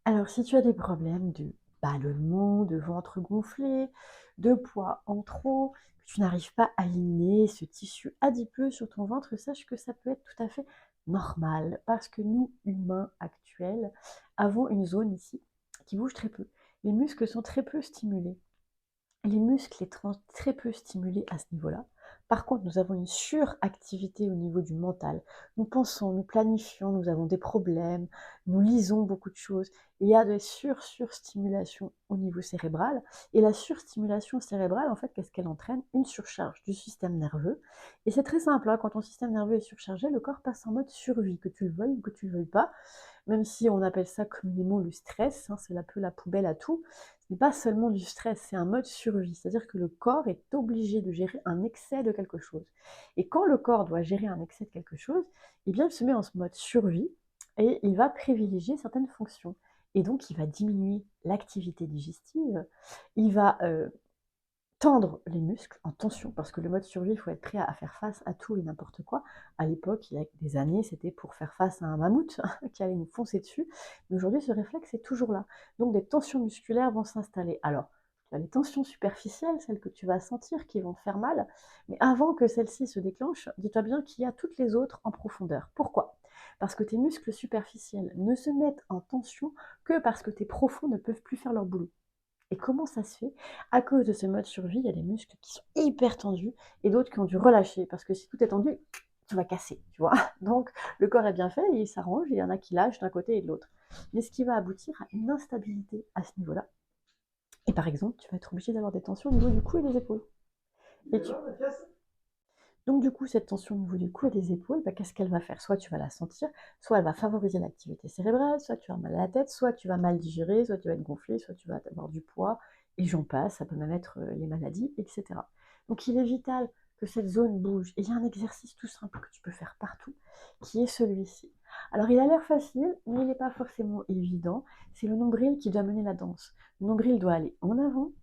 Alors, si tu as des problèmes de ballonnement, de ventre gonflé, de poids en trop, que tu n'arrives pas à aligner ce tissu adipeux sur ton ventre, sache que ça peut être tout à fait normal parce que nous, humains actuels, avons une zone ici qui bouge très peu. Les muscles sont très peu stimulés. Les muscles sont très peu stimulés à ce niveau-là. Par contre, nous avons une suractivité au niveau du mental. Nous pensons, nous planifions, nous avons des problèmes, nous lisons beaucoup de choses. Il y a des surstimulations au niveau cérébral. Et la surstimulation cérébrale, en fait, qu'est-ce qu'elle entraîne? Une surcharge du système nerveux. Et c'est très simple, hein, quand ton système nerveux est surchargé, le corps passe en mode survie, que tu le veuilles ou que tu ne le veuilles pas. Même si on appelle ça communément le stress, hein, c'est un peu la poubelle à tout, ce n'est pas seulement du stress, c'est un mode survie. C'est-à-dire que le corps est obligé de gérer un excès de quelque chose. Et quand le corps doit gérer un excès de quelque chose, eh bien, il se met en ce mode survie et il va privilégier certaines fonctions. Et donc, il va diminuer l'activité digestive, il va tendre les muscles en tension, parce que le mode survie, il faut être prêt à faire face à tout et n'importe quoi. À l'époque, il y a des années, c'était pour faire face à un mammouth qui allait nous foncer dessus. Mais aujourd'hui, ce réflexe est toujours là. Donc des tensions musculaires vont s'installer. Alors, tu as les tensions superficielles, celles que tu vas sentir qui vont te faire mal. Mais avant que celles-ci se déclenchent, dis-toi bien qu'il y a toutes les autres en profondeur. Pourquoi? Parce que tes muscles superficiels ne se mettent en tension que parce que tes profonds ne peuvent plus faire leur boulot. Et comment ça se fait? À cause de ce mode survie, il y a des muscles qui sont hyper tendus et d'autres qui ont dû relâcher parce que si tout est tendu, tu vas casser, tu vois? Donc le corps est bien fait et il s'arrange et il y en a qui lâchent d'un côté et de l'autre. Mais ce qui va aboutir à une instabilité à ce niveau-là et par exemple, tu vas être obligé d'avoir des tensions au niveau du cou et des épaules. Et tu Donc du coup, cette tension au niveau du cou et des épaules, bah, qu'est-ce qu'elle va faire? Soit tu vas la sentir, soit elle va favoriser l'activité cérébrale, soit tu vas mal à la tête, soit tu vas mal digérer, soit tu vas être gonflé, soit tu vas avoir du poids, et j'en passe, ça peut même être les maladies, etc. Donc il est vital que cette zone bouge. Et il y a un exercice tout simple que tu peux faire partout, qui est celui-ci. Alors il a l'air facile, mais il n'est pas forcément évident. C'est le nombril qui doit mener la danse. Le nombril doit aller en avant,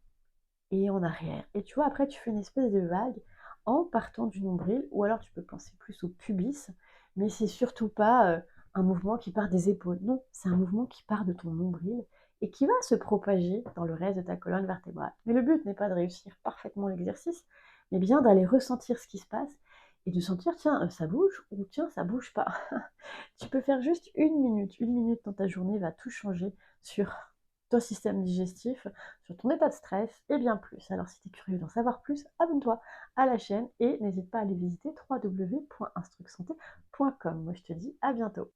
et en arrière. Et tu vois, après, tu fais une espèce de vague en partant du nombril, ou alors tu peux penser plus au pubis, mais c'est surtout pas un mouvement qui part des épaules. Non, c'est un mouvement qui part de ton nombril et qui va se propager dans le reste de ta colonne vertébrale. Mais le but n'est pas de réussir parfaitement l'exercice, mais bien d'aller ressentir ce qui se passe et de sentir, tiens, ça bouge ou tiens, ça bouge pas. Tu peux faire juste une minute dans ta journée va tout changer sur ton système digestif, sur ton état de stress et bien plus. Alors si tu es curieux d'en savoir plus, abonne-toi à la chaîne et n'hésite pas à aller visiter www.instrucsanté.com. Moi je te dis à bientôt.